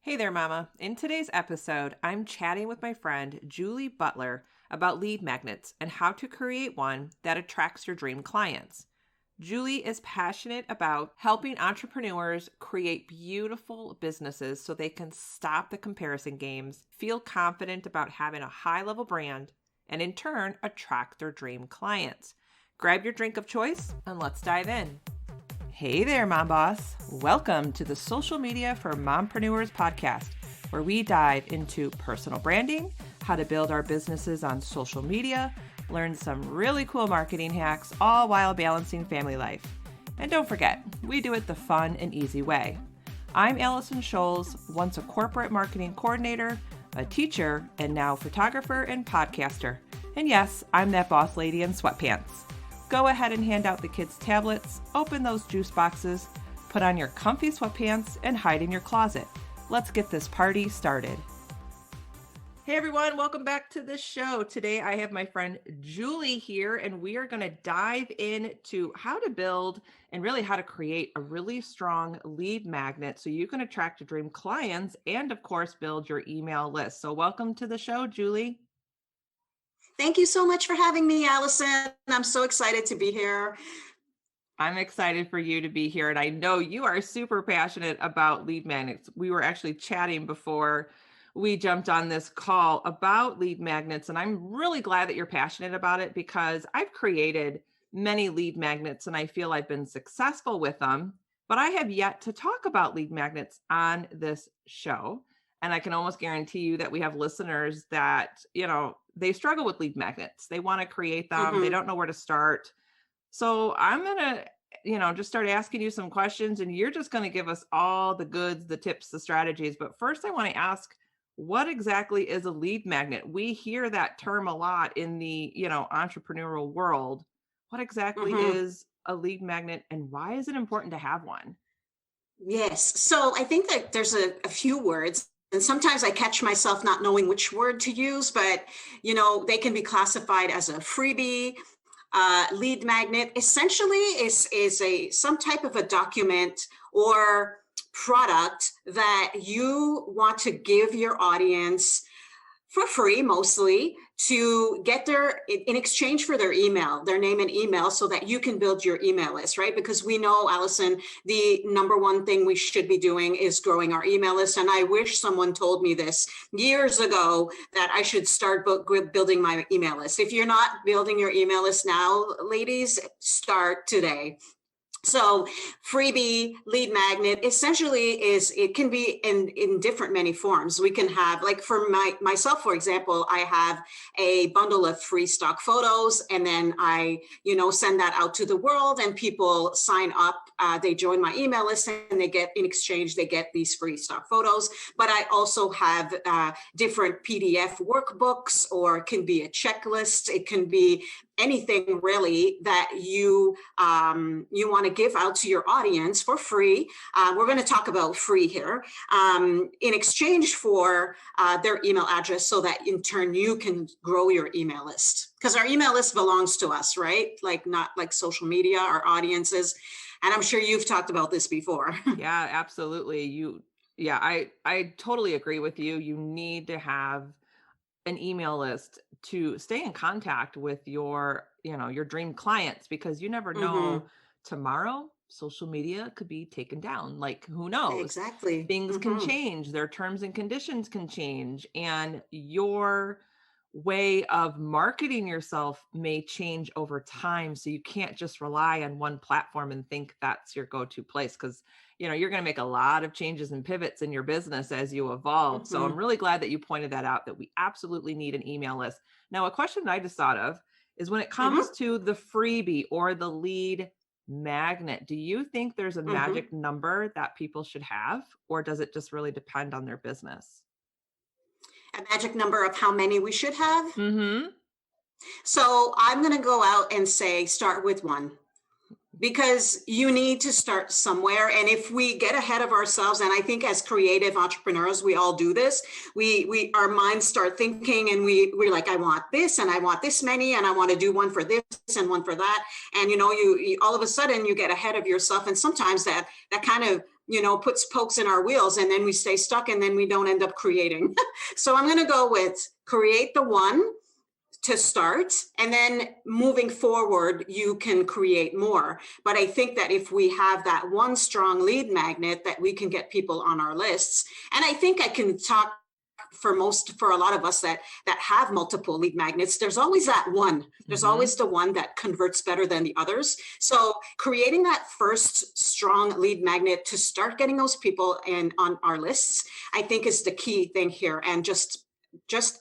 Hey there, Mama. In today's episode, I'm chatting with my friend Julie Butler about lead magnets and how to create one that attracts your dream clients. Julie is passionate about helping entrepreneurs create beautiful businesses so they can stop the comparison games, feel confident about having a high-level brand, and in turn, attract their dream clients. Grab your drink of choice and let's dive in. Hey there, Mom Boss. Welcome to the Social Media for Mompreneurs podcast, where we dive into personal branding, how to build our businesses on social media, learn some really cool marketing hacks, all while balancing family life. And don't forget, we do it the fun and easy way. I'm Allison Scholes, once a corporate marketing coordinator, a teacher, and now photographer and podcaster. And yes, I'm that boss lady in sweatpants. Go ahead and hand out the kids' tablets, open those juice boxes, put on your comfy sweatpants, and hide in your closet. Let's get this party started. Hey everyone, welcome back to the show. Today I have my friend Julie here, and we are going to dive into how to build and really how to create a really strong lead magnet so you can attract your dream clients and, of course, build your email list. So welcome to the show, Julie. Thank you so much for having me, Allison. I'm so excited to be here. I'm excited for you to be here. And I know you are super passionate about lead magnets. We were actually chatting before we jumped on this call about lead magnets. And I'm really glad that you're passionate about it because I've created many lead magnets and I feel I've been successful with them, but I have yet to talk about lead magnets on this show. And I can almost guarantee you that we have listeners that, they struggle with lead magnets. They want to create them. They don't know where to start. So I'm going to, just start asking you some questions and you're just going to give us all the goods, the tips, the strategies. But first I want to ask, what exactly is a lead magnet? We hear that term a lot in the, entrepreneurial world. What exactly is a lead magnet and why is it important to have one? Yes. So I think that there's a few words. And sometimes I catch myself not knowing which word to use, but they can be classified as a freebie. Lead magnet essentially is some type of a document or product that you want to give your audience for free, mostly, to get in exchange for their email, their name and email, so that you can build your email list, right? Because we know, Allison, the number one thing we should be doing is growing our email list. And I wish someone told me this years ago that I should start building my email list. If you're not building your email list now, ladies, start today. So freebie lead magnet essentially it can be in different many forms. We can have, like for myself, for example, I have a bundle of free stock photos and then I, send that out to the world and people sign up. They join my email list and in exchange, they get these free stock photos. But I also have different PDF workbooks, or it can be a checklist. It can be anything really that you want to give out to your audience for free. We're going to talk about free here in exchange for their email address, so that in turn you can grow your email list, because our email list belongs to us, right? Like not like social media, our audiences. And I'm sure you've talked about this before. Yeah, absolutely. I totally agree with you. You need to have an email list to stay in contact with your dream clients, because you never know, tomorrow social media could be taken down. Like, who knows? Exactly. Things can change, their terms and conditions can change, and your way of marketing yourself may change over time. So you can't just rely on one platform and think that's your go-to place, because you're going to make a lot of changes and pivots in your business as you evolve. So I'm really glad that you pointed that out, that we absolutely need an email list. Now, a question that I just thought of is, when it comes to the freebie or the lead magnet, do you think there's a magic number that people should have, or does it just really depend on their business? A magic number of how many we should have? So I'm going to go out and say, start with one. Because you need to start somewhere. And if we get ahead of ourselves, and I think as creative entrepreneurs, we all do this, our minds start thinking and we're like, I want this and I want this many, and I want to do one for this and one for that. And, you all of a sudden you get ahead of yourself. And sometimes that kind of puts pokes in our wheels, and then we stay stuck, and then we don't end up creating. So I'm going to go with create the one to start, and then moving forward, you can create more. But I think that if we have that one strong lead magnet, that we can get people on our lists. And I think I can talk for a lot of us that have multiple lead magnets, there's always that one. There's always the one that converts better than the others. So creating that first strong lead magnet to start getting those people on our lists, I think is the key thing here. And just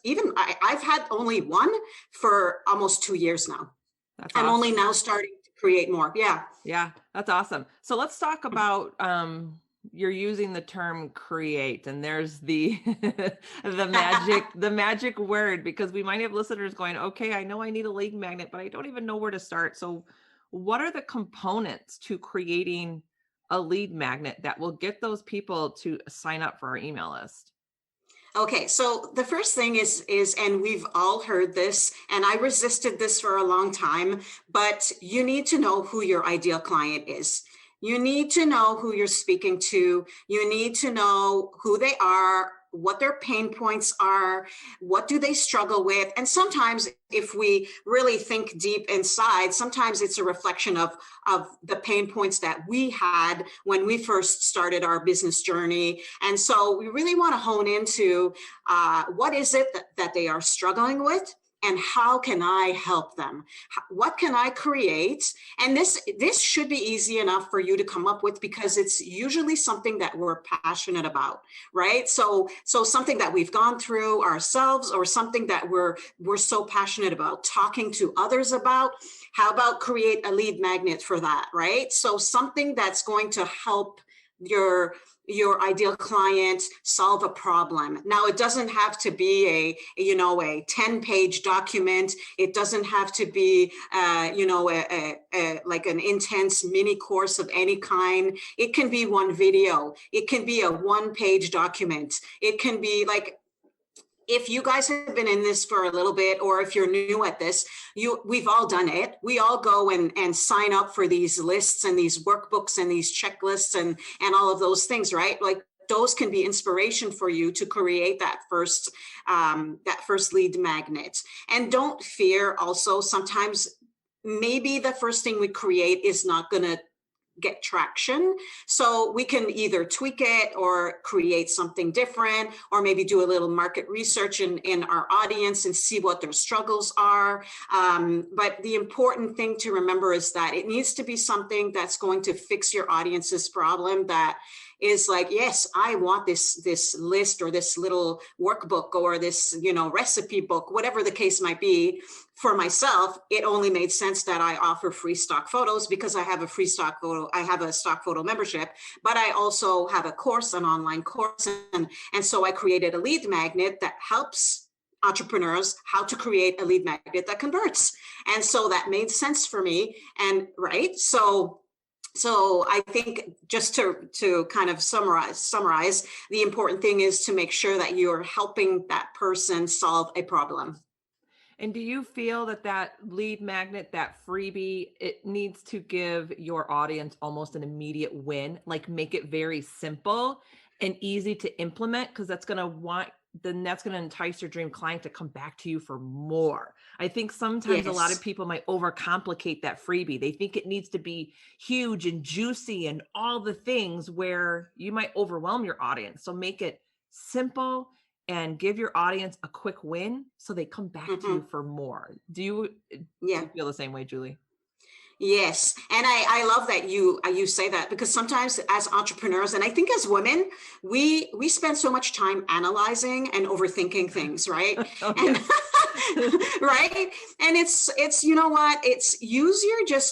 even I've had only one for almost 2 years now. That's I'm awesome. only now starting to create more. Yeah, that's awesome. So let's talk about you're using the term create, and there's the the magic word, because we might have listeners going, okay, I know I need a lead magnet, but I don't even know where to start. So what are the components to creating a lead magnet that will get those people to sign up for our email list? Okay, so the first thing is, and we've all heard this, and I resisted this for a long time, but you need to know who your ideal client is. You need to know who you're speaking to. You need to know who they are, what their pain points are, what do they struggle with. And sometimes if we really think deep inside, sometimes it's a reflection of the pain points that we had when we first started our business journey. And so we really want to hone into what is it that they are struggling with, and how can I help them? What can I create? And this should be easy enough for you to come up with, because it's usually something that we're passionate about, right? So something that we've gone through ourselves, or something that we're so passionate about talking to others about. How about create a lead magnet for that, right? So something that's going to help your ideal client solve a problem. Now, it doesn't have to be a 10-page document. It doesn't have to be like an intense mini course of any kind. It can be one video. It can be a 1-page document. It can be like, if you guys have been in this for a little bit, or if you're new at this, we've all done it. We all go and sign up for these lists and these workbooks and these checklists and all of those things, right? Like, those can be inspiration for you to create that first lead magnet. And don't fear also, sometimes maybe the first thing we create is not going to get traction. So we can either tweak it or create something different, or maybe do a little market research in our audience and see what their struggles are. But the important thing to remember is that it needs to be something that's going to fix your audience's problem, that is like, yes, I want this list, or this little workbook, or this, recipe book, whatever the case might be. For myself, it only made sense that I offer free stock photos, because I have a stock photo membership, but I also have a course, an online course. And so I created a lead magnet that helps entrepreneurs how to create a lead magnet that converts. And so that made sense for me. And right. So I think, just to kind of summarize, the important thing is to make sure that you're helping that person solve a problem. And do you feel that lead magnet, that freebie, it needs to give your audience almost an immediate win, like make it very simple and easy to implement? Because that's going to entice your dream client to come back to you for more. I think sometimes a lot of people might overcomplicate that freebie. They think it needs to be huge and juicy and all the things, where you might overwhelm your audience. So make it simple and give your audience a quick win, so they come back to you for more. Do you feel the same way, Julie? Yes. And I love that you say that, because sometimes as entrepreneurs, and I think as women, we spend so much time analyzing and overthinking things, right? Right. And it's, you know what, it's use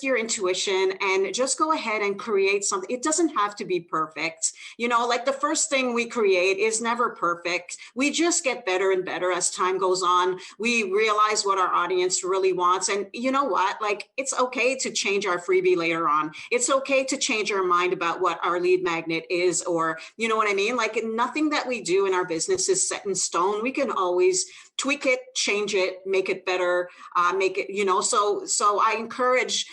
your intuition and just go ahead and create something. It doesn't have to be perfect. Like, the first thing we create is never perfect. We just get better and better as time goes on. We realize what our audience really wants. And you know what, like, it's okay to change our freebie later on. It's okay to change our mind about what our lead magnet is, or, you know what I mean? Like, nothing that we do in our business is set in stone. We can always tweak it, change it, make it better, so I encourage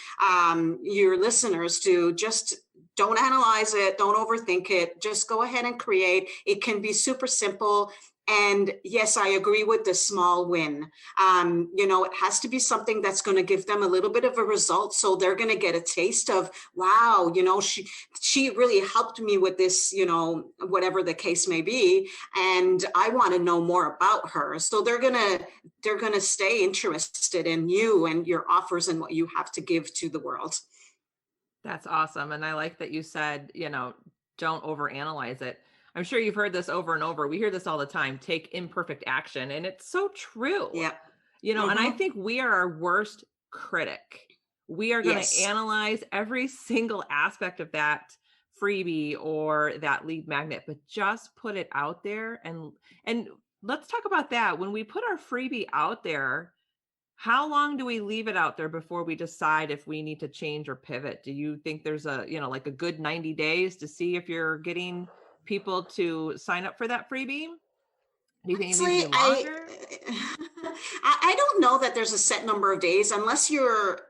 your listeners to just Don't analyze it. Don't overthink it. Just go ahead and create. It can be super simple. And yes, I agree with the small win. It has to be something that's going to give them a little bit of a result. So they're going to get a taste of, wow, she really helped me with this, whatever the case may be. And I want to know more about her. So they're going to stay interested in you and your offers and what you have to give to the world. That's awesome. And I like that you said, don't overanalyze it. I'm sure you've heard this over and over. We hear this all the time, take imperfect action. And it's so true. Yeah. And I think we are our worst critic. We are going to analyze every single aspect of that freebie or that lead magnet, but just put it out there. And let's talk about that. When we put our freebie out there, how long do we leave it out there before we decide if we need to change or pivot? Do you think there's like a good 90 days to see if you're getting people to sign up for that freebie? Do you think it needs to be longer? I don't know that there's a set number of days unless unless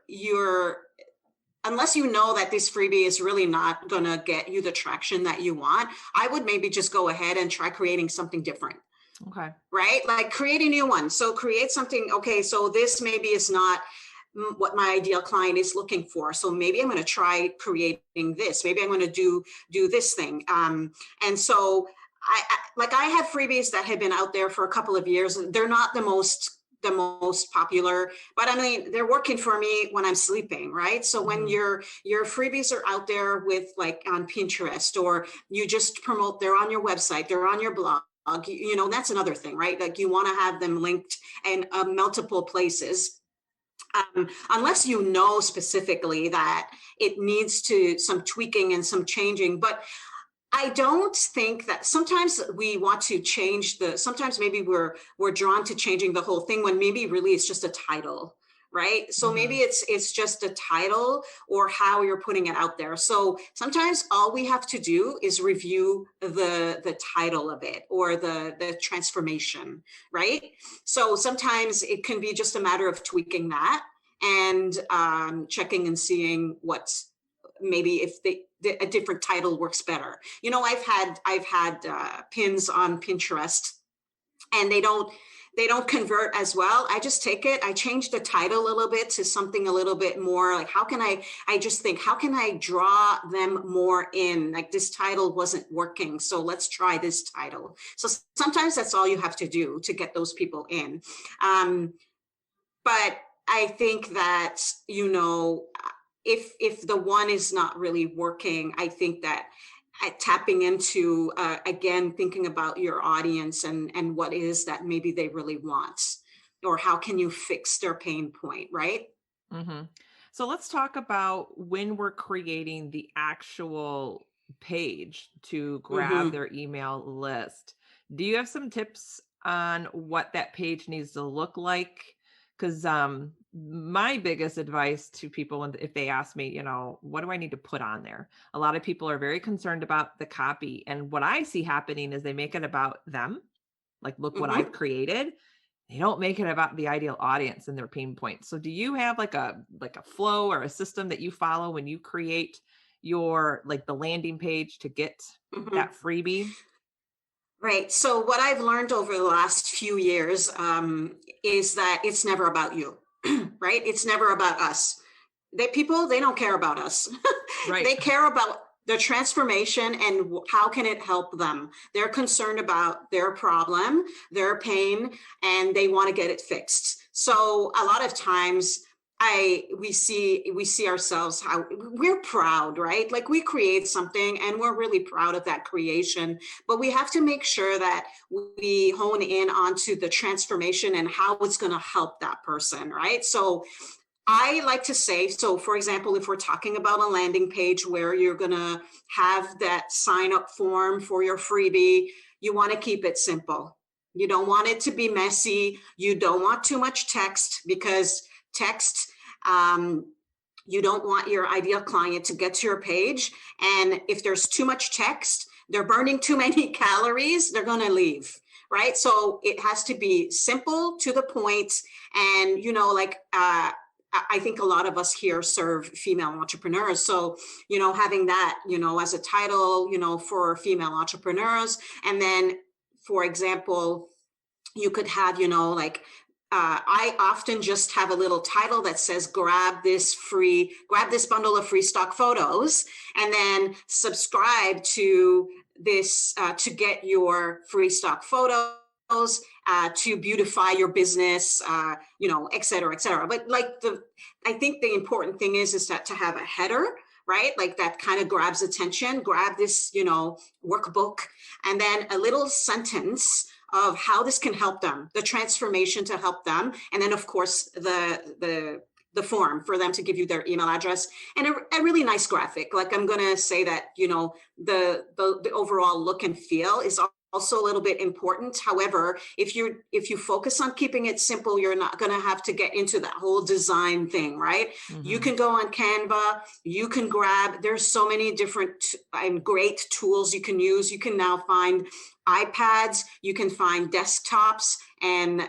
you know that this freebie is really not going to get you the traction that you want. I would maybe just go ahead and try creating something different. Okay. Right? Like create a new one. So create something. Okay. So this maybe is not what my ideal client is looking for. So maybe I'm going to try creating this. Maybe I'm going to do this thing. And so I have freebies that have been out there for a couple of years. They're not the most popular, but I mean, they're working for me when I'm sleeping, right? So when your freebies are out there with like on Pinterest, or you just promote, they're on your website, they're on your blog, that's another thing, right? Like you want to have them linked in multiple places. Unless you know specifically that it needs some tweaking and some changing. But I don't think that sometimes we want to change sometimes maybe we're drawn to changing the whole thing when maybe really it's just a title, right? So maybe it's just a title or how you're putting it out there. So sometimes all we have to do is review the title of it or the transformation, right? So sometimes it can be just a matter of tweaking that and checking and seeing what's maybe if a different title works better. I've had pins on Pinterest and they don't convert as well. I just take it, I change the title a little bit to something a little bit more like, how can I draw them more in? Like this title wasn't working, so let's try this title. So sometimes that's all you have to do to get those people in. But I think that, if the one is not really working, I think that tapping into, again, thinking about your audience and what is that maybe they really want, or how can you fix their pain point, right? Mm-hmm. So let's talk about when we're creating the actual page to grab their email list. Do you have some tips on what that page needs to look like? Because my biggest advice to people, if they ask me, what do I need to put on there? A lot of people are very concerned about the copy. And what I see happening is they make it about them. Like, look what I've created. They don't make it about the ideal audience and their pain points. So do you have like a flow or a system that you follow when you create your, like the landing page to get that freebie? Right. So what I've learned over the last few years is that it's never about you, right? It's never about us. They don't care about us. Right. They care about the transformation and how can it help them. They're concerned about their problem, their pain, and they want to get it fixed. So a lot of times we see ourselves how we're proud, right? Like we create something and we're really proud of that creation, but we have to make sure that we hone in onto the transformation and how it's going to help that person, right? So I like to say, so for example, if we're talking about a landing page where you're going to have that sign up form for your freebie, you want to keep it simple. You don't want it to be messy. You don't want too much text, because text, you don't want your ideal client to get to your page. And if there's too much text, they're burning too many calories, they're going to leave, right? So it has to be simple, to the point. And, I think a lot of us here serve female entrepreneurs. So, having that, as a title, for female entrepreneurs. And then, for example, you could have, I often just have a little title that says, grab this bundle of free stock photos, and then subscribe to this to get your free stock photos, to beautify your business, et cetera, et cetera. But I think the important thing is that to have a header, right? Like that kind of grabs attention, grab this, workbook, and then a little sentence of how this can help them, the transformation to help them. And then of course, the form for them to give you their email address, and a really nice graphic. Like I'm going to say that, the overall look and feel is also a little bit important. However, if you focus on keeping it simple, you're not going to have to get into that whole design thing, right? Mm-hmm. You can go on Canva, you can there's so many different and great tools you can use. You can now find iPads, you can find desktops and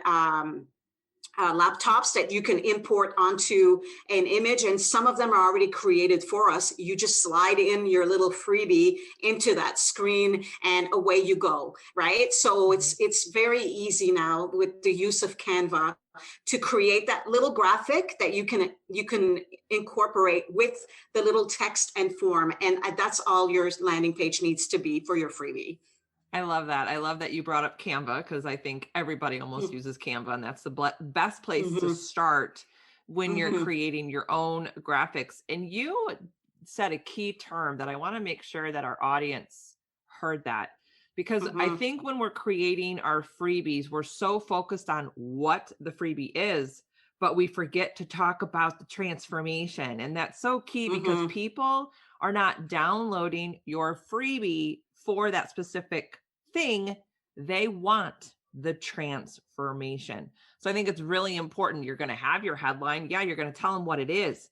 laptops that you can import onto an image, and some of them are already created for us. You just slide in your little freebie into that screen and away you go, right? So it's very easy now with the use of Canva to create that little graphic that you can incorporate with the little text and form, and that's all your landing page needs to be for your freebie. I love that. I love that you brought up Canva, because I think everybody almost uses Canva, and that's the best place to start when you're creating your own graphics. And you said a key term that I want to make sure that our audience heard that, because I think when we're creating our freebies, we're so focused on what the freebie is, but we forget to talk about the transformation. And that's so key, because people are not downloading your freebie for that specific thing. They want the transformation. So I think it's really important. You're going to have your headline. Yeah, you're going to tell them what it is,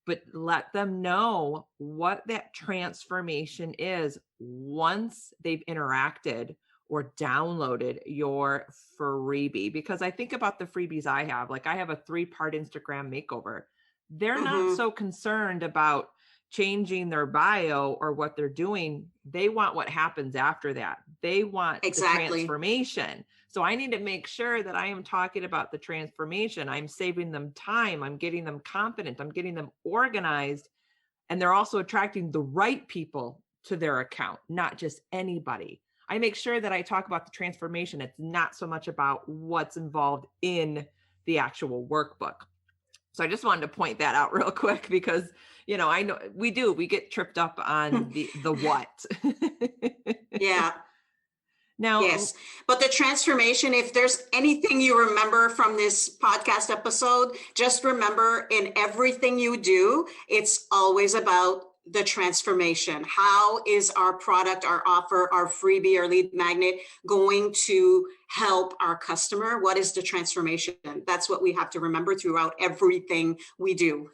but let them know what that transformation is once they've interacted or downloaded your freebie. Because I think about the freebies I have, like I have a 3-part Instagram makeover. They're not so concerned about changing their bio or what they're doing. They want what happens after that. They want the transformation. So I need to make sure that I am talking about the transformation. I'm saving them time. I'm getting them confident. I'm getting them organized. And they're also attracting the right people to their account, not just anybody. I make sure that I talk about the transformation. It's not so much about what's involved in the actual workbook. So I just wanted to point that out real quick, because, I know we get tripped up on the what. Yeah. Now, yes. But the transformation, if there's anything you remember from this podcast episode, just remember, in everything you do, it's always about the transformation. How is our product, our offer, our freebie, our lead magnet going to help our customer? What is the transformation? That's what we have to remember throughout everything we do.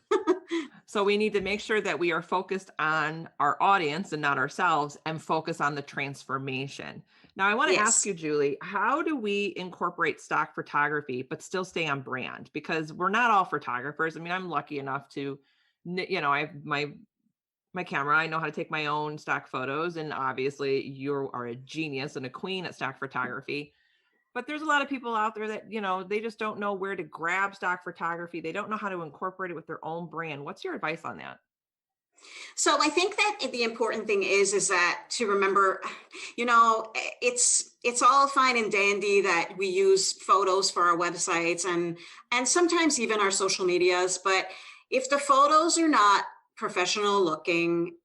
So we need to make sure that we are focused on our audience and not ourselves, and focus on the transformation. Now, I want to ask you, Julie, how do we incorporate stock photography but still stay on brand? Because we're not all photographers. I mean, I'm lucky enough to, I have my camera. I know how to take my own stock photos. And obviously you are a genius and a queen at stock photography. But there's a lot of people out there that, they just don't know where to grab stock photography. They don't know how to incorporate it with their own brand. What's your advice on that? So I think that the important thing is that to remember, it's all fine and dandy that we use photos for our websites and sometimes even our social medias. But if the photos are not professional looking,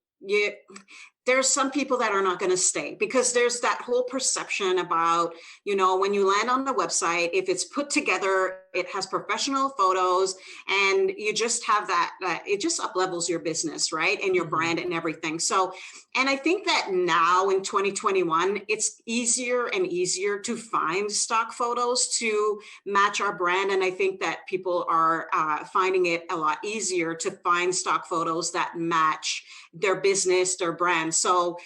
there's some people that are not going to stay, because there's that whole perception about, when you land on the website, if it's put together, it has professional photos, and you just have that it just up levels your business, right? And your brand and everything. So, and I think that now in 2021, it's easier and easier to find stock photos to match our brand. And I think that people are finding it a lot easier to find stock photos that match their business, their brand. So,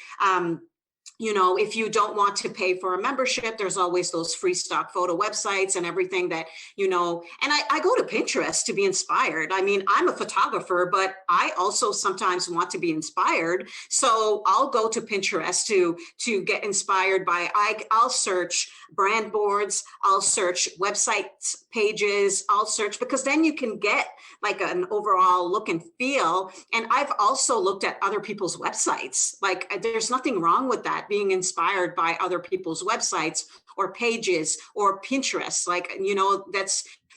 If you don't want to pay for a membership, there's always those free stock photo websites and everything that, and I go to Pinterest to be inspired. I mean, I'm a photographer, but I also sometimes want to be inspired. So I'll go to Pinterest to get inspired by, I'll search brand boards, I'll search website pages, I'll search, because then you can get like an overall look and feel. And I've also looked at other people's websites. Like, there's nothing wrong with that, being inspired by other people's websites or pages or Pinterest. Like,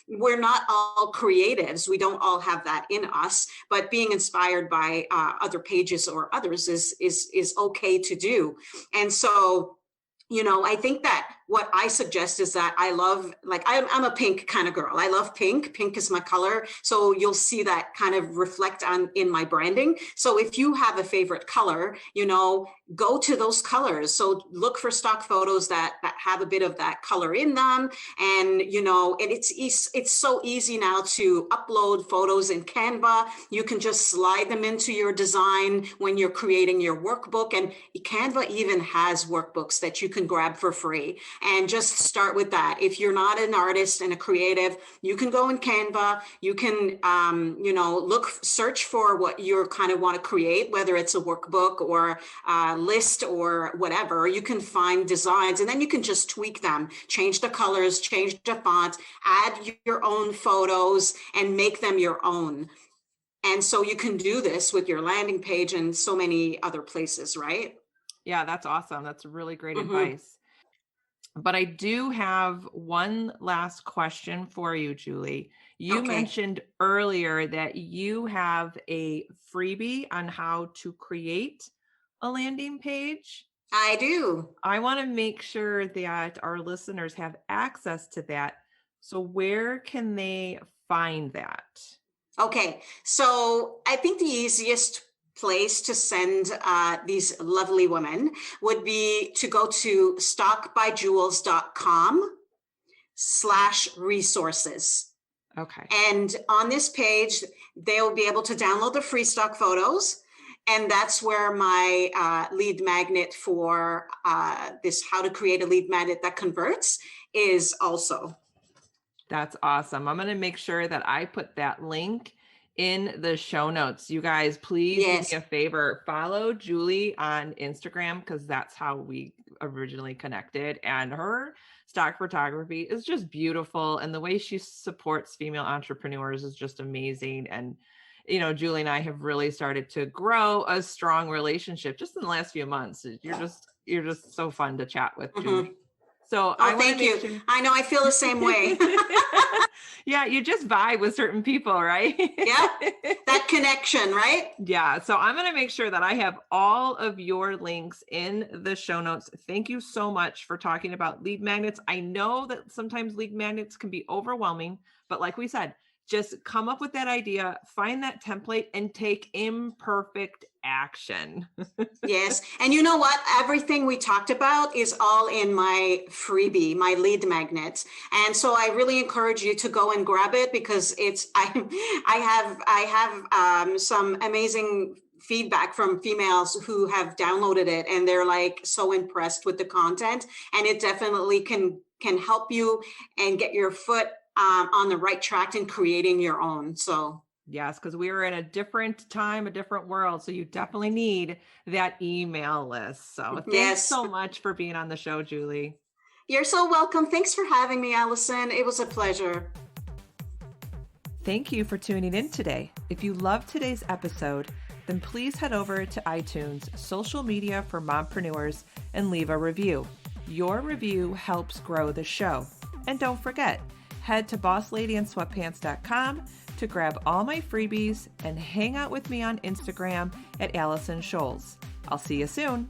we're not all creatives. We don't all have that in us, but being inspired by other pages or others is okay to do. And so, I think that what I suggest is that I love, like, I'm a pink kind of girl. I love pink. Pink is my color. So you'll see that kind of reflect in my branding. So if you have a favorite color, go to those colors. So look for stock photos that have a bit of that color in them. And, it's so easy now to upload photos in Canva. You can just slide them into your design when you're creating your workbook. And Canva even has workbooks that you can grab for free. And just start with that. If you're not an artist and a creative, you can go in Canva. You can, search for what you kind of want to create, whether it's a workbook or a list or whatever. You can find designs, and then you can just tweak them, change the colors, change the font, add your own photos, and make them your own. And so you can do this with your landing page and so many other places, right? Yeah, that's awesome. That's really great Mm-hmm. advice. But I do have one last question for you, Julie. You mentioned earlier that you have a freebie on how to create a landing page. I do. I want to make sure that our listeners have access to that. So where can they find that? Okay, so I think the easiest place to send these lovely women would be to go to stockbyjules.com/resources. Okay. And on this page, they'll be able to download the free stock photos. And that's where my lead magnet for this how to create a lead magnet that converts is also. That's awesome. I'm going to make sure that I put that link in the show notes. You guys, please do me a favor. Follow Julie on Instagram, because that's how we originally connected. And her stock photography is just beautiful. And the way she supports female entrepreneurs is just amazing. And, Julie and I have really started to grow a strong relationship just in the last few months. You're just so fun to chat with, Julie. So thank you. Sure. I know, I feel the same way. Yeah, you just vibe with certain people, right? Yeah, that connection, right? Yeah, so I'm going to make sure that I have all of your links in the show notes. Thank you so much for talking about lead magnets. I know that sometimes lead magnets can be overwhelming, but like we said, just come up with that idea, find that template, and take imperfect action. Yes. And you know what? Everything we talked about is all in my freebie, my lead magnets. And so I really encourage you to go and grab it, because I have some amazing feedback from females who have downloaded it, and they're like so impressed with the content, and it definitely can help you and get your foot on the right track in creating your own. So yes, because we are in a different time, a different world. So you definitely need that email list. So thanks so much for being on the show, Julie. You're so welcome. Thanks for having me, Allison. It was a pleasure. Thank you for tuning in today. If you loved today's episode, then please head over to iTunes, social media for mompreneurs, and leave a review. Your review helps grow the show. And don't forget, head to bossladyandsweatpants.com to grab all my freebies and hang out with me on Instagram at Allison Scholes. I'll see you soon.